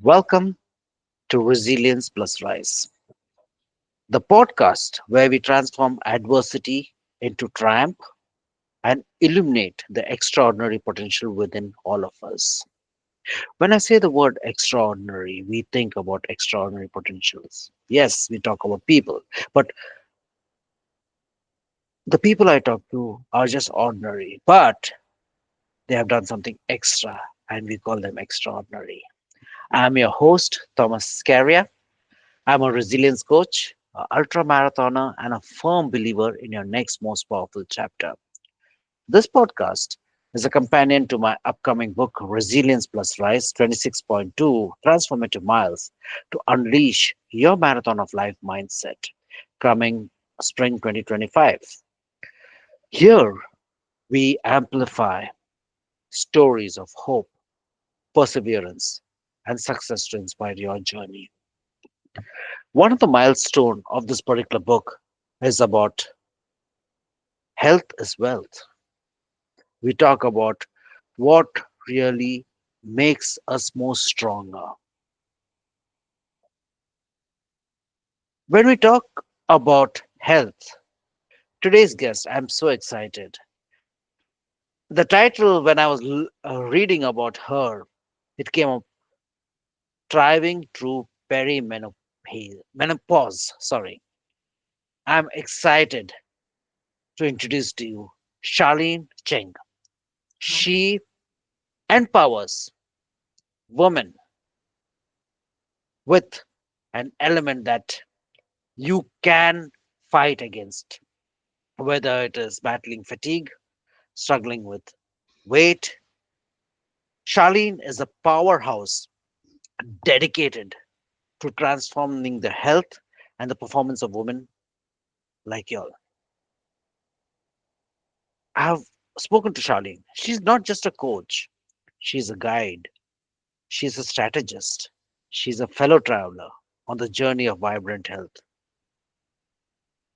Welcome to Resilience plus Rise, the podcast where we transform adversity into triumph and illuminate the extraordinary potential within all of us. When I say the word extraordinary, we think about extraordinary potentials. Yes, we talk about people, but the people I talk to are just ordinary, but they have done something extra, and we call them extraordinary. I'm your host, Thomas Scaria. I'm a resilience coach, an ultra marathoner, and a firm believer in your next most powerful chapter. This podcast is a companion to my upcoming book, Resilience Plus Rise 26.2 Transformative Miles to Unleash Your Marathon of Life Mindset, coming spring 2025. Here, we amplify stories of hope, perseverance, and success to inspire your journey. One of the milestones of this particular book is about health is wealth. We talk about what really makes us more stronger. When we talk about health, today's guest, I'm so excited. The title, when I was reading about her, it came up Thriving Through Menopause. Sorry. I'm excited to introduce to you Sharleen Cheung. She empowers women with an element that you can fight against, whether it is battling fatigue, struggling with weight. Charlene is a powerhouse dedicated to transforming the health and the performance of women like y'all. I have spoken to Charlene. She's not just a coach, she's a guide, she's a strategist, she's a fellow traveler on the journey of vibrant health.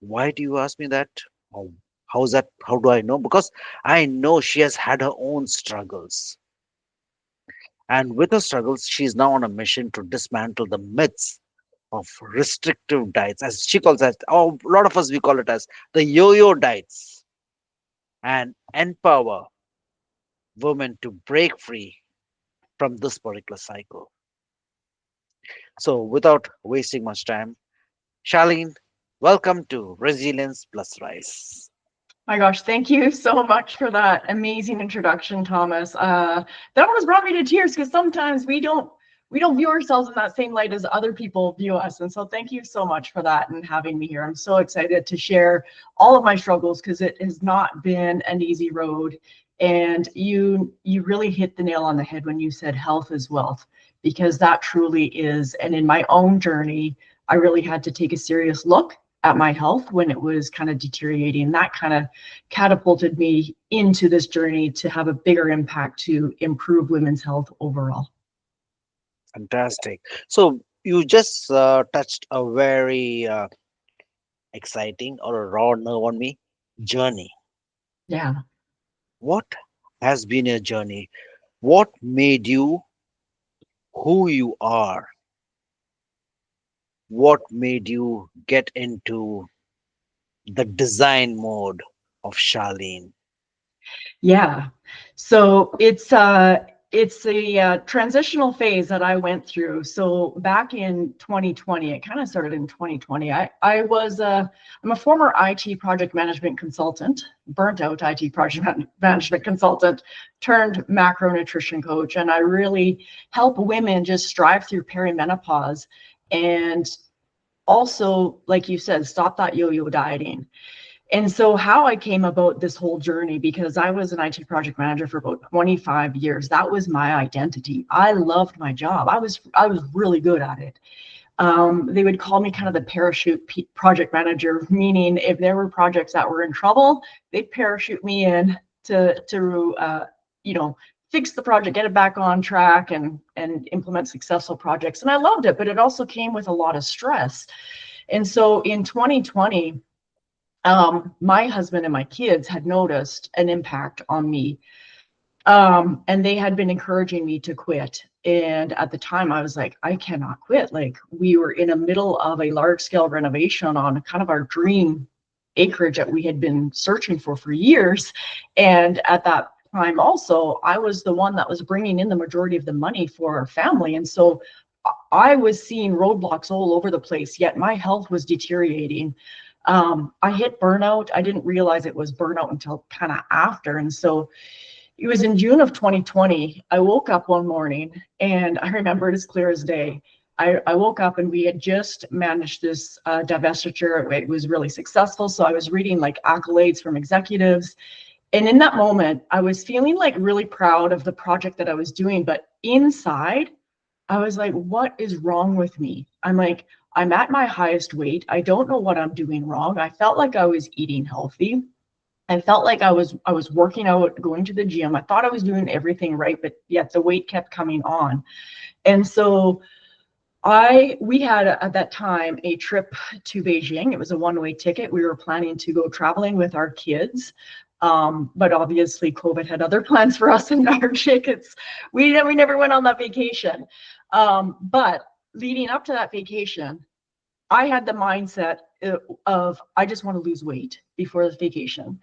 Why do you ask me that? How, how's that? How do I know? Because I know she has had her own struggles. And with her struggles, she is now on a mission to dismantle the myths of restrictive diets, as she calls it. Oh, a lot of us we call it as the yo-yo diets, and empower women to break free from this particular cycle. So, without wasting much time, Charlene, welcome to Resilience Plus Rise. My gosh, thank you so much for that amazing introduction, Thomas. That almost brought me to tears because sometimes we don't view ourselves in that same light as other people view us. And so thank you so much for that and having me here. I'm so excited to share all of my struggles because it has not been an easy road. And you really hit the nail on the head when you said health is wealth, because that truly is. And in my own journey, I really had to take a serious look at my health when it was kind of deteriorating. That kind of catapulted me into this journey to have a bigger impact to improve women's health overall. Fantastic. So, you just touched a very exciting or a raw nerve on me journey. Yeah. What has been your journey? What made you who you are? What made you get into the design mode of Charlene? Yeah. So it's a transitional phase that I went through. So back in 2020, it kind of started in 2020. I'm a former IT project management consultant, burnt out IT project management consultant, turned macronutrition coach, and I really help women just strive through perimenopause and also, like you said, stop that yo-yo dieting. And so how I came about this whole journey, because I was an IT project manager for about 25 years. That was my identity. I loved my job. I was really good at it. They would call me kind of the project manager, meaning if there were projects that were in trouble, they'd parachute me in to fix the project, get it back on track, and implement successful projects. And I loved it, but it also came with a lot of stress. And so in 2020, my husband and my kids had noticed an impact on me, and they had been encouraging me to quit. And at the time I was like, I cannot quit. Like, we were in the middle of a large scale renovation on kind of our dream acreage that we had been searching for years. And at that time also, I was the one that was bringing in the majority of the money for our family. And so I was seeing roadblocks all over the place, yet my health was deteriorating. I hit burnout. I didn't realize it was burnout until kind of after. And so it was in June of 2020. I woke up one morning and I remember it as clear as day. I woke up and we had just managed this divestiture. It was really successful. So I was reading like accolades from executives. And in that moment, I was feeling like really proud of the project that I was doing. But inside, I was like, what is wrong with me? I'm like, I'm at my highest weight. I don't know what I'm doing wrong. I felt like I was eating healthy. I felt like I was working out, going to the gym. I thought I was doing everything right, but yet the weight kept coming on. And so we had at that time a trip to Beijing. It was a one-way ticket. We were planning to go traveling with our kids. But obviously COVID had other plans for us and our tickets. We never went on that vacation. But leading up to that vacation, I had the mindset of I just want to lose weight before the vacation.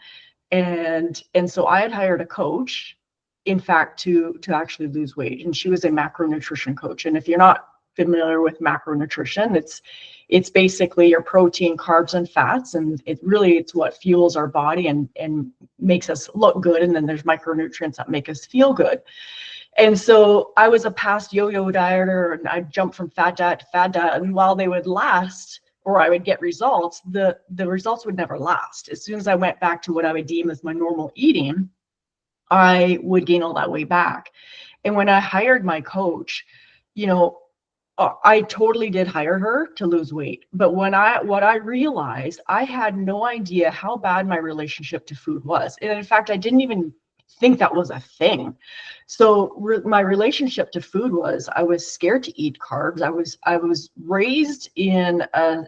And so I had hired a coach, in fact, to actually lose weight. And she was a macronutrition coach. And if you're not familiar with macronutrition, it's basically your protein, carbs, and fats. And it's what fuels our body and makes us look good. And then there's micronutrients that make us feel good. And so I was a past yo-yo dieter, and I jumped from fat diet to fat diet. And while they would last, or I would get results, the results would never last. As soon as I went back to what I would deem as my normal eating, I would gain all that weight back. And when I hired my coach, you know, I totally did hire her to lose weight. But what I realized, I had no idea how bad my relationship to food was. And in fact, I didn't even think that was a thing. So my relationship to food was, I was scared to eat carbs. I was raised in a,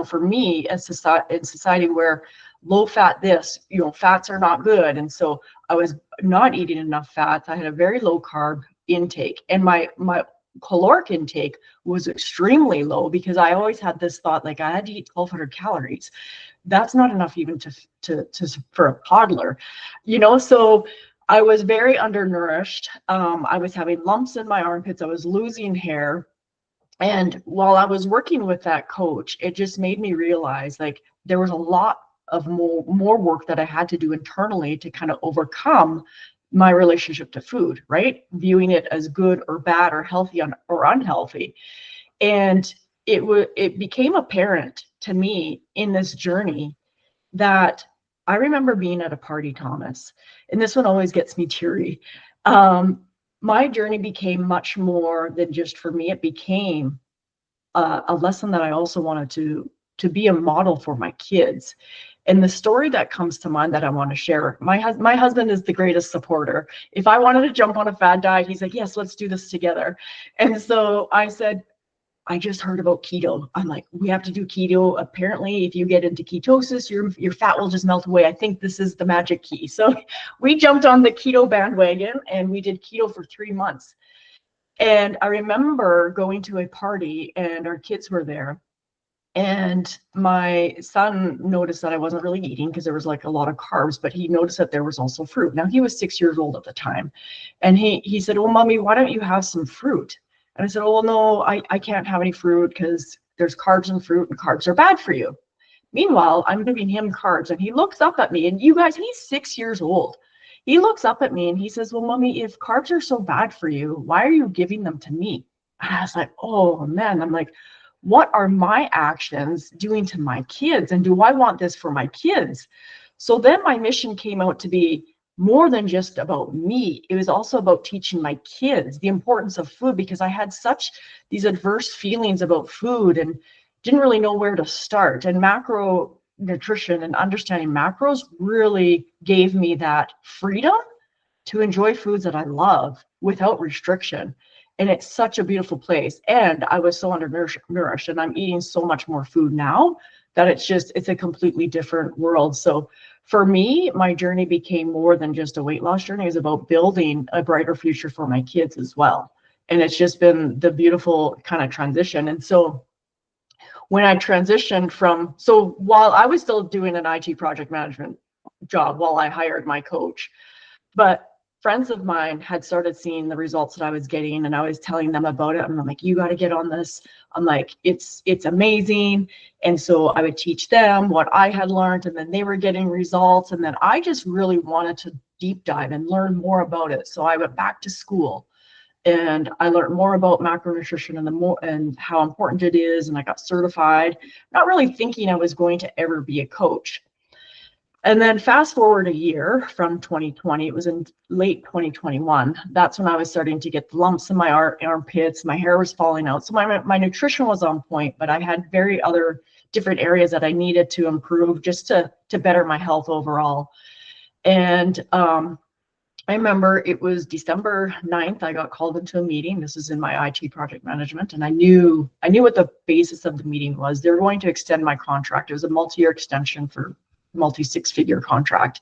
for me, in society where low fat this, fats are not good. And so I was not eating enough fats. I had a very low carb intake, and my caloric intake was extremely low, because I always had this thought, like, I had to eat 1,200 calories. That's not enough even to for a toddler, so I was very undernourished. I was having lumps in my armpits. I was losing hair. And while I was working with that coach, it just made me realize, like, there was a lot of more work that I had to do internally to kind of overcome my relationship to food, right? Viewing it as good or bad or healthy or unhealthy. And it became apparent to me in this journey that I remember being at a party, Thomas, and this one always gets me teary. My journey became much more than just for me. It became a lesson that I also wanted to be a model for my kids. And the story that comes to mind that I want to share, my husband is the greatest supporter. If I wanted to jump on a fad diet, he's like, yes, let's do this together. And so I said, I just heard about keto. I'm like, we have to do keto. Apparently, if you get into ketosis, your fat will just melt away. I think this is the magic key. So we jumped on the keto bandwagon and we did keto for 3 months. And I remember going to a party and our kids were there. And my son noticed that I wasn't really eating because there was like a lot of carbs, but he noticed that there was also fruit. Now, he was 6 years old at the time. And he said, well, mommy, why don't you have some fruit? And I said, oh, well, no, I can't have any fruit because there's carbs in fruit and carbs are bad for you. Meanwhile, I'm giving him carbs and he looks up at me, and you guys, he's 6 years old. He looks up at me and he says, well, mommy, if carbs are so bad for you, why are you giving them to me? And I was like, oh, man. I'm like, what are my actions doing to my kids? And do I want this for my kids? So then my mission came out to be more than just about me. It was also about teaching my kids the importance of food, because I had such these adverse feelings about food and didn't really know where to start. And macro nutrition and understanding macros really gave me that freedom to enjoy foods that I love without restriction. And it's such a beautiful place. And I was so undernourished, and I'm eating so much more food now that it's a completely different world. So for me, my journey became more than just a weight loss journey. It was about building a brighter future for my kids as well. And it's just been the beautiful kind of transition. And so when I transitioned from, so while I was still doing an IT project management job while I hired my coach, but friends of mine had started seeing the results that I was getting, and I was telling them about it. And I'm like, you got to get on this. I'm like, it's amazing. And so I would teach them what I had learned, and then they were getting results. And then I just really wanted to deep dive and learn more about it. So I went back to school and I learned more about macronutrition and and how important it is. And I got certified, not really thinking I was going to ever be a coach. And then fast forward a year from 2020, it was in late 2021. That's when I was starting to get the lumps in my armpits. My hair was falling out. So my nutrition was on point, but I had very other different areas that I needed to improve just to better my health overall. And I remember it was December 9th. I got called into a meeting. This is in my IT project management. And I knew what the basis of the meeting was. They were going to extend my contract. It was a multi-year extension for multi-six-figure contract.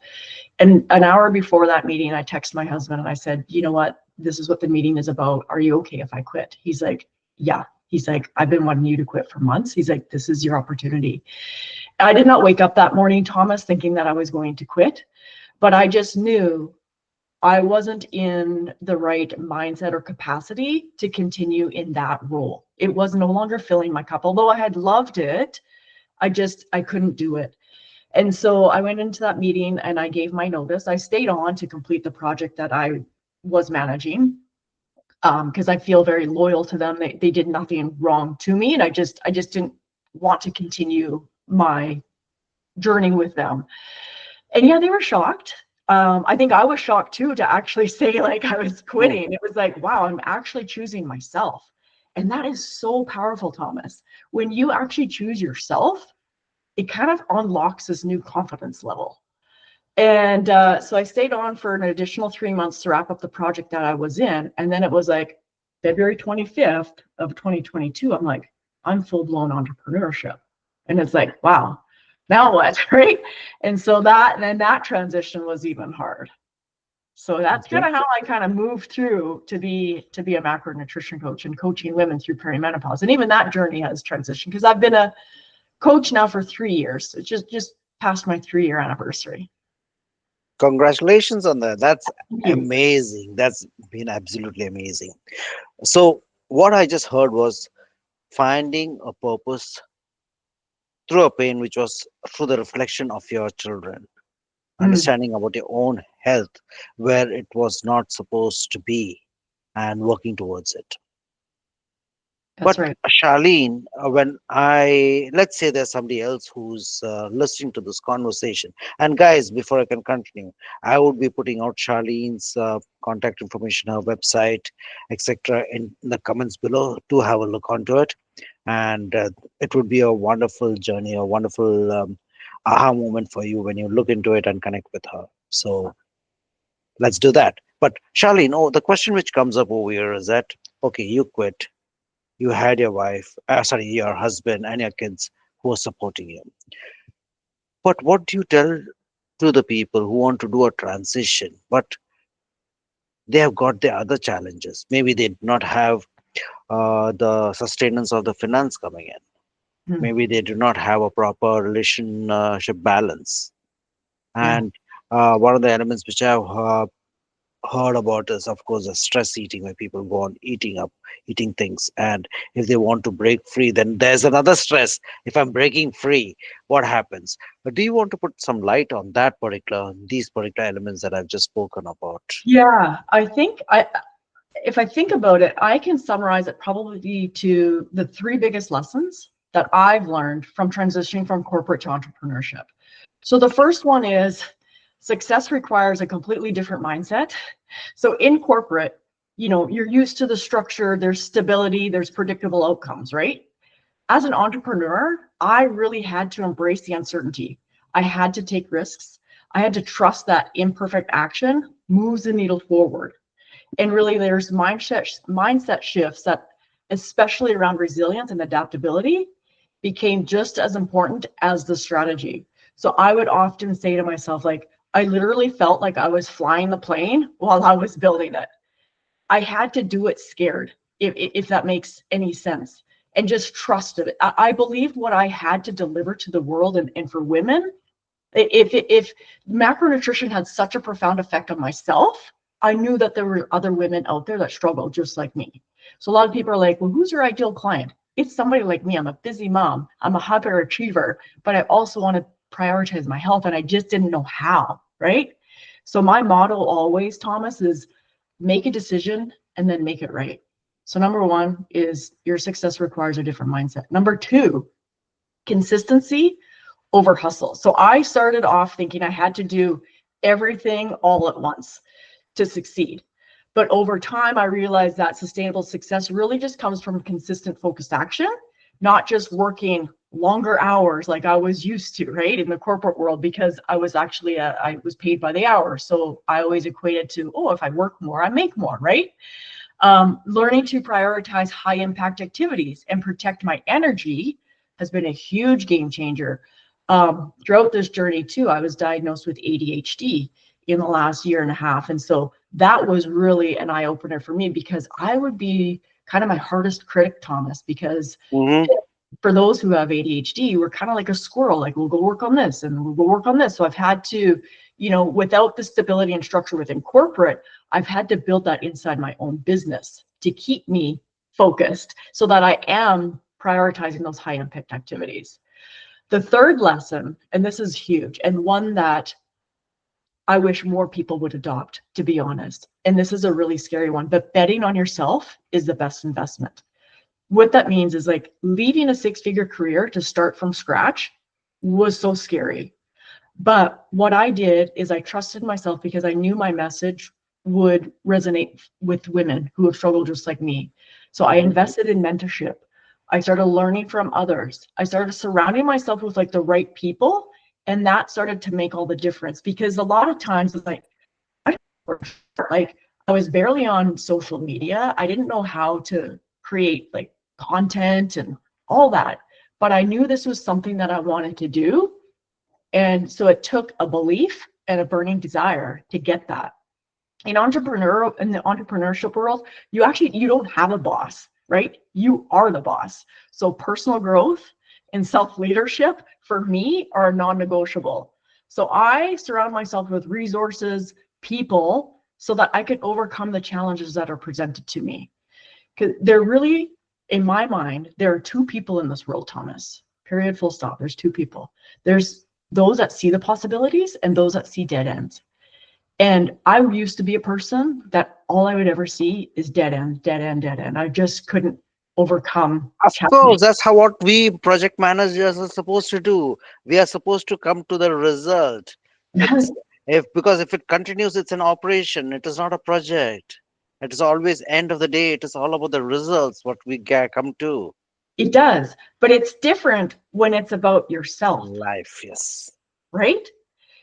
And an hour before that meeting, I texted my husband and I said, you know what? This is what the meeting is about. Are you okay if I quit? He's like, yeah. He's like, I've been wanting you to quit for months. He's like, this is your opportunity. I did not wake up that morning, Thomas, thinking that I was going to quit, but I just knew I wasn't in the right mindset or capacity to continue in that role. It was no longer filling my cup. Although I had loved it, I couldn't do it. And so I went into that meeting and I gave my notice. I stayed on to complete the project that I was managing because I feel very loyal to them. They did nothing wrong to me, and I just didn't want to continue my journey with them. And yeah, they were shocked. I think I was shocked too to actually say like I was Mm. quitting. It was like, wow, I'm actually choosing myself. And that is so powerful, Thomas. When you actually choose yourself, it kind of unlocks this new confidence level. And so I stayed on for an additional 3 months to wrap up the project that I was in. And then it was like February 25th of 2022. I'm like, I'm full blown entrepreneurship. And it's like, wow, now what? Right. And so that transition was even hard. So that's kind Okay. of how I kind of moved through to be a macronutrition coach and coaching women through perimenopause. And even that journey has transitioned because I've been a coach now for 3 years. It's just past my 3-year anniversary. Congratulations on that. That's Thank you. amazing. That's been absolutely amazing. So, what I just heard was finding a purpose through a pain, which was through the reflection of your children, Mm, understanding about your own health, where it was not supposed to be, and working towards it. that's But right. Charlene, when I let's say there's somebody else who's listening to this conversation, and guys, before I can continue, I would be putting out Charlene's contact information, her website, etc., in the comments below. To have a look onto it, and it would be a wonderful journey, a wonderful aha moment for you when you look into it and connect with her. So let's do that. But Charlene, oh, the question which comes up over here is that okay, you quit, you had your wife, sorry, your husband and your kids who are supporting you. But what do you tell to the people who want to do a transition, but they have got their other challenges? Maybe they do not have the sustenance of the finance coming in. Mm, Maybe they do not have a proper relationship balance. yeah. And one of the elements which I've heard about is of course the stress eating, where people go on eating things, and if they want to break free, then there's another stress. If I'm breaking free, what happens? But do you want to put some light on these particular elements that I've just spoken about? Yeah, I think if I think about it, I can summarize it probably to the three biggest lessons that I've learned from transitioning from corporate to entrepreneurship. So the first one is success requires a completely different mindset. So in corporate, you're used to the structure, there's stability, there's predictable outcomes, right? As an entrepreneur, I really had to embrace the uncertainty. I had to take risks. I had to trust that imperfect action moves the needle forward. And really, there's mindset shifts that, especially around resilience and adaptability, became just as important as the strategy. So I would often say to myself, like, I literally felt like I was flying the plane while I was building it. I had to do it scared, if that makes any sense, and just trusted it. I believed what I had to deliver to the world and for women. If macronutrition had such a profound effect on myself, I knew that there were other women out there that struggled just like me. So a lot of people are like, well, who's your ideal client? It's somebody like me. I'm a busy mom. I'm a hyper achiever, but I also want to prioritize my health, and I just didn't know how, right? So my motto always, Thomas, is make a decision and then make it right. So number one is your success requires a different mindset. Number two, consistency over hustle. So I started off thinking I had to do everything all at once to succeed. But over time, I realized that sustainable success really just comes from consistent focused action, not just working longer hours like I was used to, right, in the corporate world, because I was actually, I was paid by the hour. So I always equated to, oh, if I work more, I make more, right? Learning to prioritize high impact activities and protect my energy has been a huge game changer. Throughout this journey too, I was diagnosed with ADHD in the last year and a half. And so that was really an eye opener for me, because I would be kind of my hardest critic, Thomas, because Mm-hmm. for those who have ADHD, we're kind of like a squirrel, like we'll go work on this and we'll go work on this. So I've had to, without the stability and structure within corporate, I've had to build that inside my own business to keep me focused so that I am prioritizing those high impact activities. The third lesson, and this is huge, and one that I wish more people would adopt, to be honest, and this is a really scary one, but betting on yourself is the best investment. What that means is, like, leaving a six-figure career to start from scratch was so scary. But what I did is I trusted myself because I knew my message would resonate with women who have struggled just like me. So I Mm-hmm. invested in mentorship. I started learning from others. I started surrounding myself with like the right people. And that started to make all the difference, because a lot of times it's like, I like I was barely on social media. I didn't know how to create like content and all that. But I knew this was something that I wanted to do. And so it took a belief and a burning desire to get that. In the entrepreneurship world, you don't have a boss, right? You are the boss. So personal growth and self-leadership for me are non-negotiable. So I surround myself with resources, people, so that I can overcome the challenges that are presented to me. Because they're really, in my mind, there are two people in this world, Thomas. Period, full stop. There's two people. There's those that see the possibilities and those that see dead ends. And I used to be a person that all I would ever see is dead end, dead end, dead end. I just couldn't overcome Of challenges. course, that's how what we project managers are supposed to do. We are supposed to come to the result. It's if because if it continues, it's an operation. It is not a project. It is always end of the day. It is all about the results. What we come to It does, but it's different when it's about yourself, life. Yes, right?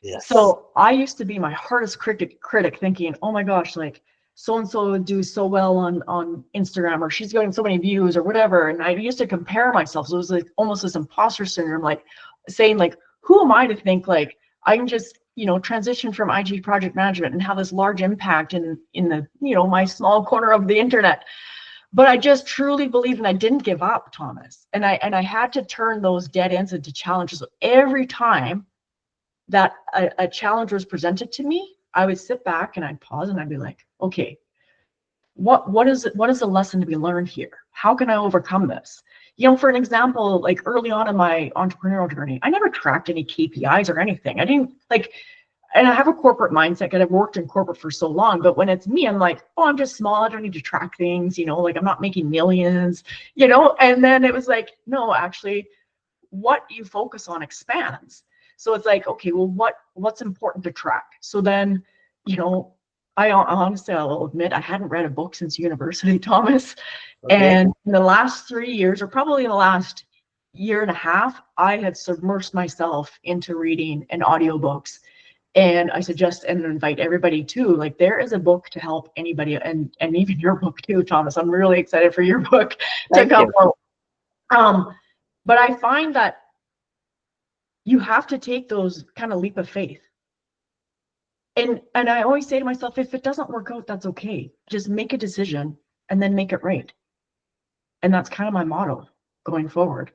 yes. So I used to be my hardest critic thinking, oh my gosh, like so and so would do so well on Instagram, or she's getting so many views or whatever. And I used to compare myself. So it was like almost this imposter syndrome, like saying, like, who am I to think like I can just, transition from IG project management and have this large impact in the, my small corner of the internet. But I just truly believe, and I didn't give up, Thomas. And I had to turn those dead ends into challenges. So every time that a challenge was presented to me, I would sit back and I'd pause and I'd be like, okay, what is the lesson to be learned here? How can I overcome this? For an example, like early on in my entrepreneurial journey, I never tracked any KPIs or anything. I didn't like, and I have a corporate mindset because I've worked in corporate for so long. But when it's me, I'm like, oh, I'm just small. I don't need to track things, like I'm not making millions, And then it was like, no, actually, what you focus on expands. So it's like, okay, well, what's important to track? So then, you know, I honestly, I'll admit, I hadn't read a book since university, Thomas. Okay. And in the last 3 years, or probably in the last year and a half, I had submersed myself into reading and audiobooks. And I suggest and invite everybody too. Like, there is a book to help anybody, and even your book too, Thomas. I'm really excited for your book to Thank come you. out. Um, but I find that you have to take those kind of leap of faith. And I always say to myself, if it doesn't work out, that's okay. Just make a decision and then make it right. And that's kind of my motto going forward.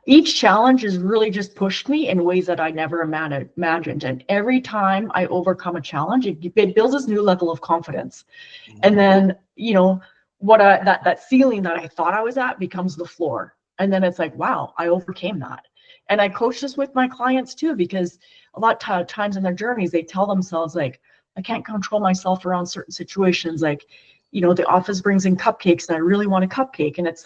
Each challenge has really just pushed me in ways that I never imagined. And every time I overcome a challenge, it builds this new level of confidence. And Mhm. then, you know, that ceiling that I thought I was at becomes the floor. And then it's like, wow, I overcame that. And I coach this with my clients too, because a lot of times in their journeys, they tell themselves like, I can't control myself around certain situations. Like, the office brings in cupcakes and I really want a cupcake. And it's,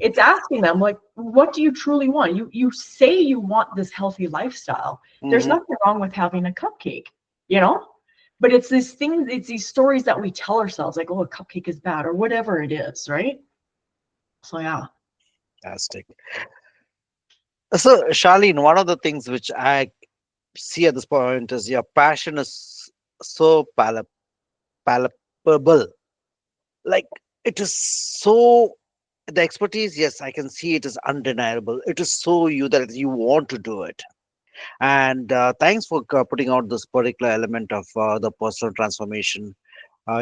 it's asking them like, what do you truly want? You say you want this healthy lifestyle. There's Mhm. nothing wrong with having a cupcake, you know? But it's this thing, it's these stories that we tell ourselves, like, oh, a cupcake is bad or whatever it is, right? So yeah. Fantastic. So, Charlene, one of the things which I see at this point is your passion is so palpable. Like, it is so, the expertise, yes, I can see it is undeniable. It is so you that you want to do it. And thanks for putting out this particular element of the personal transformation,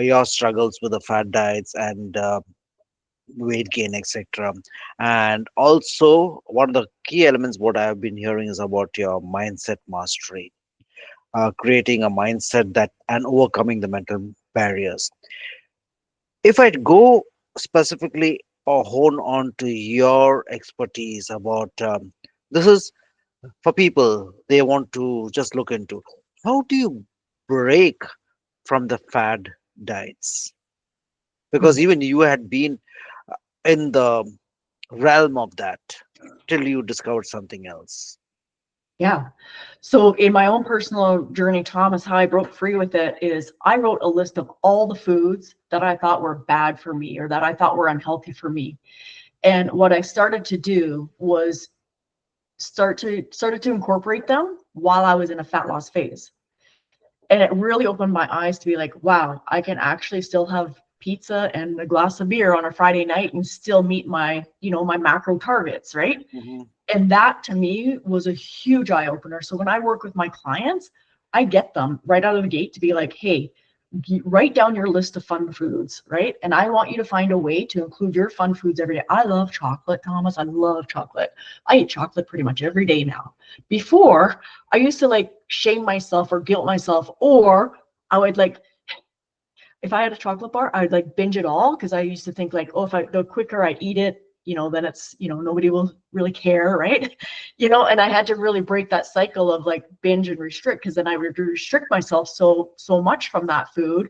your struggles with the fat diets and weight gain, etc. And also, one of the key elements what I have been hearing is about your mindset mastery, creating a mindset that and overcoming the mental barriers. If I go specifically or hone on to your expertise about this is for people they want to just look into, how do you break from the fad diets? Because even you had been in the realm of that till you discovered something else. Yeah. So in my own personal journey, Thomas, how I broke free with it is I wrote a list of all the foods that I thought were bad for me or that I thought were unhealthy for me. And what I started to do was started to incorporate them while I was in a fat loss phase. And it really opened my eyes to be like, wow, I can actually still have pizza and a glass of beer on a Friday night and still meet my macro targets, right? Hmm. And that to me was a huge eye opener. So when I work with my clients, I get them right out of the gate to be like, hey, write down your list of fun foods, right? And I want you to find a way to include your fun foods every day. I love chocolate, Thomas. I love chocolate. I eat chocolate pretty much every day now. Before, I used to like shame myself or guilt myself, or I would like, if I had a chocolate bar, I'd like binge it all because I used to think like, oh, the quicker I eat it, then it's, nobody will really care, right? And I had to really break that cycle of like binge and restrict because then I would restrict myself so much from that food,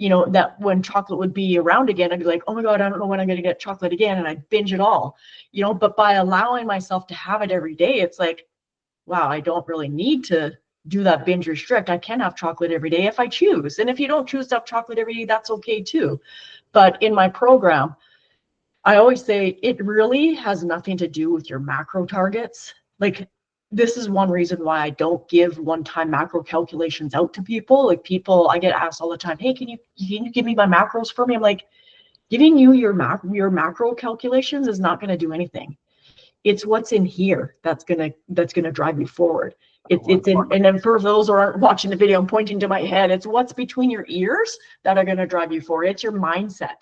that when chocolate would be around again, I'd be like, oh my God, I don't know when I'm going to get chocolate again. And I'd binge it all, but by allowing myself to have it every day, it's like, wow, I don't really need to do that binge restrict. I can have chocolate every day if I choose. And if you don't choose to have chocolate every day, that's okay too. But in my program, I always say it really has nothing to do with your macro targets. Like, this is one reason why I don't give one-time macro calculations out to people. Like, I get asked all the time, hey, can you give me my macros for me? I'm like, giving you your macro calculations is not going to do anything. It's what's in here that's gonna drive you forward. It's in, and then for those who aren't watching the video, I'm pointing to my head. It's what's between your ears that are gonna drive you forward. It's your mindset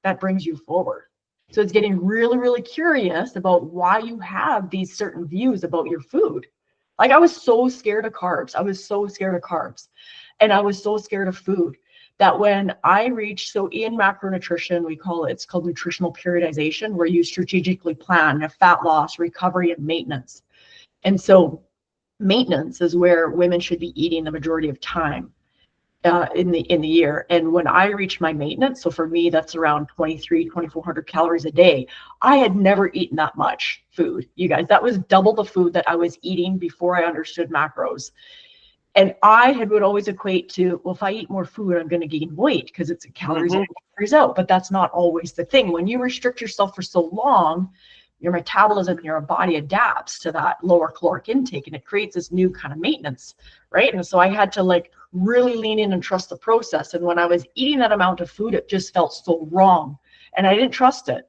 that brings you forward. So it's getting really, really curious about why you have these certain views about your food. Like, I was so scared of carbs. I was so scared of carbs. And I was so scared of food that when I reached, so in macronutrition, it's called nutritional periodization, where you strategically plan a fat loss, recovery, and maintenance. And so maintenance is where women should be eating the majority of time in the year. And when I reached my maintenance, so for me, that's around 2,400 calories a day. I had never eaten that much food, you guys. That was double the food that I was eating before I understood macros. And would always equate to, well, if I eat more food, I'm going to gain weight because it's calories in, Hmm. calories out. But that's not always the thing. When you restrict yourself for so long, your metabolism, your body adapts to that lower caloric intake, and it creates this new kind of maintenance, right? And so I had to like really lean in and trust the process. And when I was eating that amount of food, it just felt so wrong, and I didn't trust it.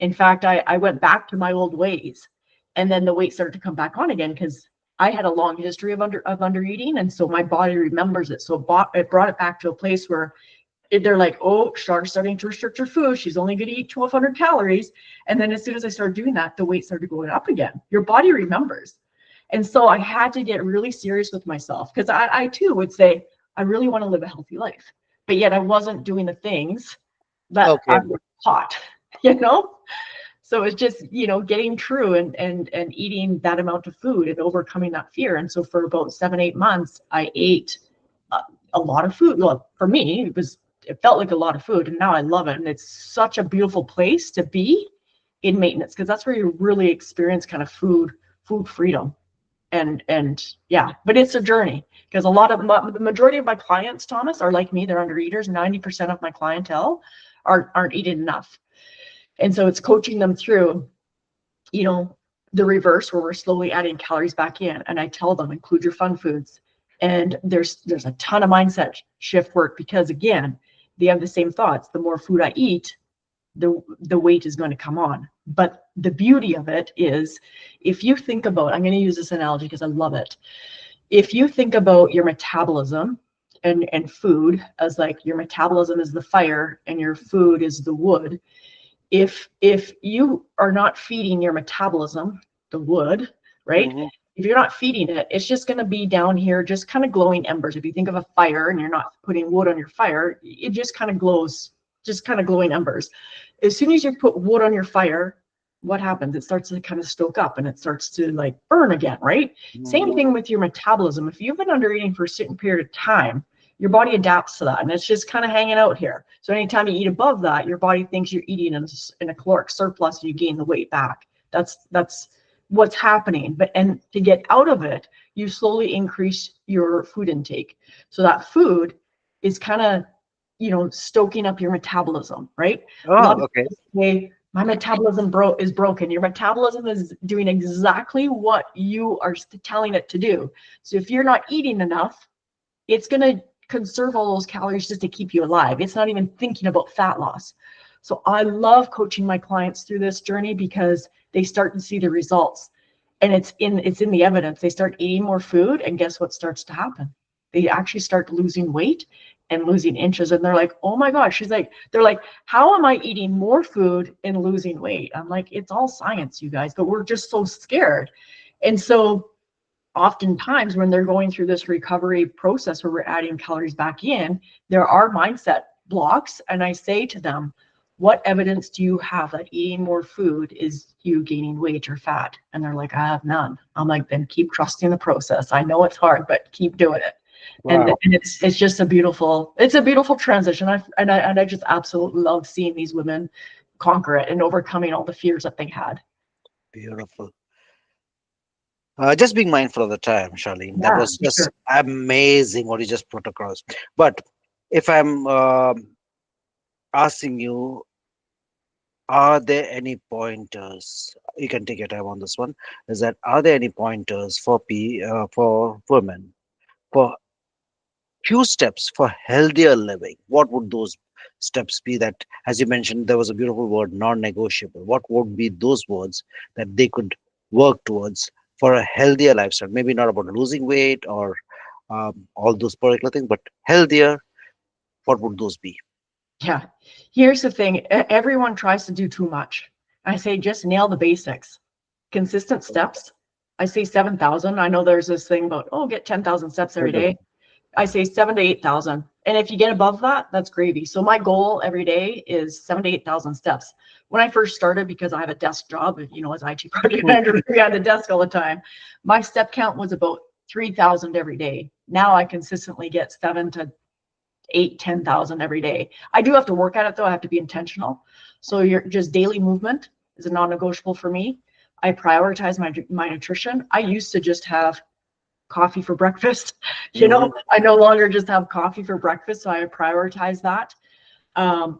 In fact, I went back to my old ways, and then the weight started to come back on again because I had a long history of under eating, and so my body remembers it. So it brought it back to a place where they're like, oh, Char's starting to restrict her food. She's only going to eat 1,200 calories. And then as soon as I started doing that, the weight started going up again. Your body remembers. And so I had to get really serious with myself, because I too would say, I really want to live a healthy life, but yet I wasn't doing the things that I Okay. was taught, you know? So it's just, getting true and eating that amount of food and overcoming that fear. And so for about 7, 8 months, I ate a, a lot of food. Well, for me, it felt like a lot of food, and now I love it. And it's such a beautiful place to be in maintenance, because that's where you really experience kind of food freedom. And yeah, but it's a journey, because the majority of my clients, Thomas, are like me. They're under eaters. 90% of my clientele aren't eating enough. And so it's coaching them through, the reverse, where we're slowly adding calories back in. And I tell them, include your fun foods. And there's a ton of mindset shift work, because again, they have the same thoughts. The more food I eat, the weight is going to come on. But the beauty of it is, if you think about, I'm going to use this analogy because I love it. If you think about your metabolism and food as like, your metabolism is the fire and your food is the wood. If you are not feeding your metabolism, the wood, right? Hmm. If you're not feeding it, it's just going to be down here, just kind of glowing embers. If you think of a fire and you're not putting wood on your fire, it just kind of glows, just kind of glowing embers. As soon as you put wood on your fire, what happens? It starts to kind of stoke up and it starts to like burn again, right? Hmm. Same thing with your metabolism. If you've been under eating for a certain period of time, your body adapts to that, and it's just kind of hanging out here. So anytime you eat above that, your body thinks you're eating in a caloric surplus, and you gain the weight back. That's what's happening. And to get out of it, you slowly increase your food intake. So that food is kind of, stoking up your metabolism, right? A lot Oh, of okay. people say, my metabolism is broken. Your metabolism is doing exactly what you are telling it to do. So if you're not eating enough, it's going to conserve all those calories just to keep you alive. It's not even thinking about fat loss. So I love coaching my clients through this journey, because they start to see the results, and it's in the evidence. They start eating more food, and guess what starts to happen? They actually start losing weight and losing inches, and they're like, oh my gosh. They're like, how am I eating more food and losing weight? I'm like, it's all science, you guys, but we're just so scared. And so oftentimes when they're going through this recovery process where we're adding calories back in, there are mindset blocks. And I say to them, what evidence do you have that eating more food is you gaining weight or fat? And they're like, I have none. I'm like, then keep trusting the process. I know it's hard, but keep doing it. And Wow. it's just it's a beautiful transition. I just absolutely love seeing these women conquer it and overcoming all the fears that they had. Beautiful. Just being mindful of the time, Charlene. That Yeah, was for just sure. amazing what you just put across. But if I'm asking you, are there any pointers? You can take your time on this one. Is that, are there any pointers for for women, for few steps for healthier living? What would those steps be? That, as you mentioned, there was a beautiful word, non-negotiable. What would be those words that they could work towards for a healthier lifestyle? Maybe not about losing weight or all those particular things, but healthier. What would those be? Yeah. Here's the thing. Everyone tries to do too much. I say just nail the basics. Consistent steps. I say 7,000. I know there's this thing about, oh, get 10,000 steps every day. I say 7 to 8,000. And if you get above that, that's gravy. So my goal every day is 7 to 8,000 steps. When I first started, because I have a desk job, as IT project Mm. manager, behind the desk all the time, my step count was about 3,000 every day. Now I consistently get 7 to 8, 10,000 every day. I do have to work at it though. I have to be intentional. So your just daily movement is a non-negotiable for me. I prioritize my nutrition. I used to just have coffee for breakfast. Hmm. I no longer just have coffee for breakfast. So I prioritize that.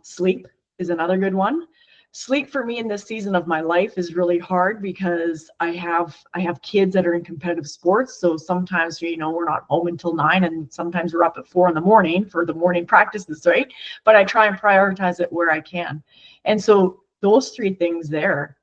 Sleep is another good one. Sleep for me in this season of my life is really hard, because I have kids that are in competitive sports. So sometimes, we're not home until 9, and sometimes we're up at 4 in the morning for the morning practices, right? But I try and prioritize it where I can. And so those three things there,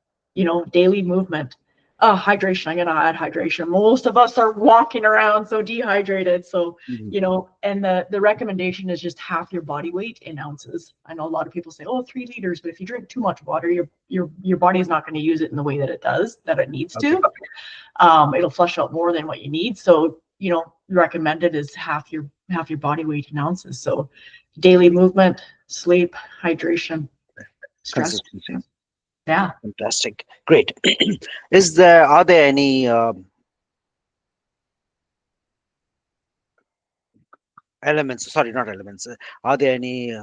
daily movement, Hydration. I'm gonna add hydration. Most of us are walking around so dehydrated. So, Mhm. and the recommendation is just half your body weight in ounces. I know a lot of people say, oh, 3 liters, but if you drink too much water, your body is not going to use it in the way that it needs Okay. to. It'll flush out more than what you need. So, recommended is half your body weight in ounces. So, daily movement, sleep, hydration, stress. Consistency. Yeah. Fantastic. Great. Are there any elements, sorry, not elements, are there any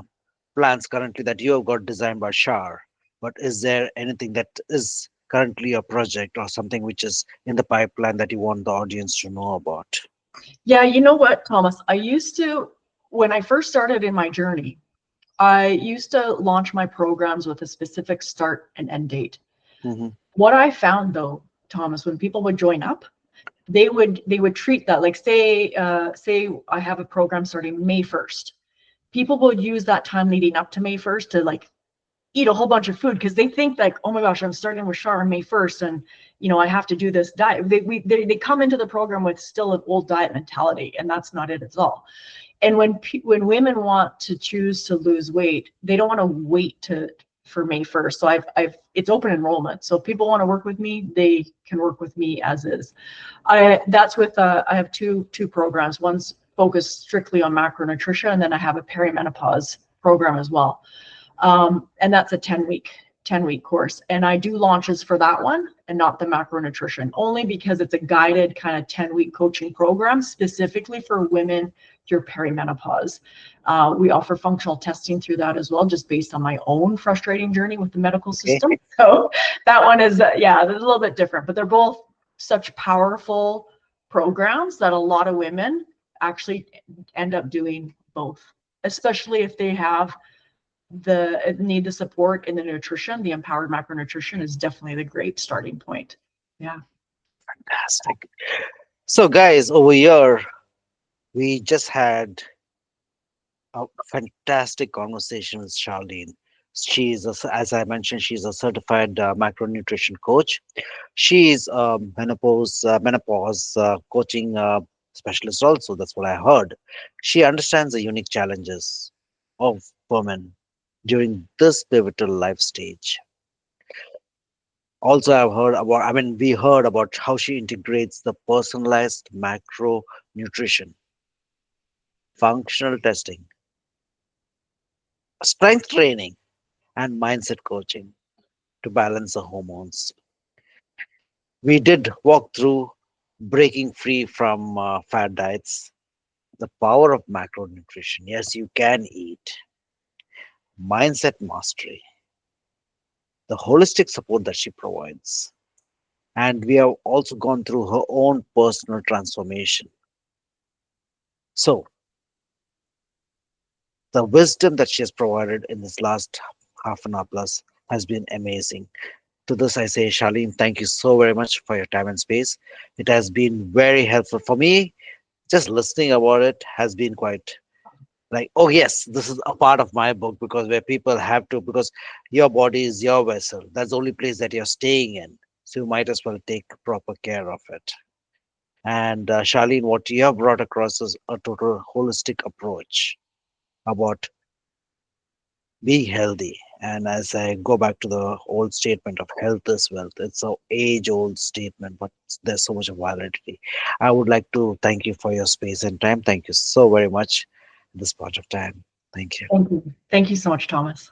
plans currently that you have got designed by Shar? But is there anything that is currently a project or something which is in the pipeline that you want the audience to know about? Yeah, you know what, Thomas? When I first started in my journey, I used to launch my programs with a specific start and end date. Hmm. What I found though, Thomas, when people would join up, they would treat that like, say I have a program starting May 1st. People will use that time leading up to May 1st to like eat a whole bunch of food because they think like, oh my gosh, I'm starting with Shar on May 1st, and I have to do this diet. They come into the program with still an old diet mentality, and that's not it at all. And when women want to choose to lose weight, they don't want to wait to for May 1st. So I've it's open enrollment. So if people want to work with me, they can work with me as is. I have two programs. One's focused strictly on macronutrition, and then I have a perimenopause program as well. And that's a 10-week course. And I do launches for that one and not the macronutrition, only because it's a guided kind of 10-week coaching program specifically for women through perimenopause. We offer functional testing through that as well, just based on my own frustrating journey with the medical Okay. system. So that one is, yeah, they're a little bit different, but they're both such powerful programs that a lot of women actually end up doing both, especially if they have the support in the nutrition. The empowered macronutrition is definitely the great starting point. Yeah. Fantastic. So, guys, over here, we just had a fantastic conversation with Charlene. As I mentioned, she's a certified macronutrition coach. She is a menopause coaching specialist also. That's what I heard. She understands the unique challenges of women during this pivotal life stage. Also, we heard about how she integrates the personalized macro nutrition, functional testing, strength training, and mindset coaching to balance the hormones. We did walk through breaking free from fad diets, the power of macronutrition. Yes, you can eat. Mindset mastery, the holistic support that she provides. And we have also gone through her own personal transformation. So, the wisdom that she has provided in this last half an hour plus has been amazing. To this, I say, Charlene, thank you so very much for your time and space. It has been very helpful for me. Just listening about it has been quite like, oh yes, this is a part of my book, because where people have to, because your body is your vessel, that's the only place that you're staying in, so you might as well take proper care of it. And Charlene, what you have brought across is a total holistic approach about being healthy. And as I go back to the old statement of health is wealth, it's a age old statement, but there's so much of validity. I would like to thank you for your space and time. Thank you so very much at this point of time. Thank you. Thank you. Thank you so much, Thomas.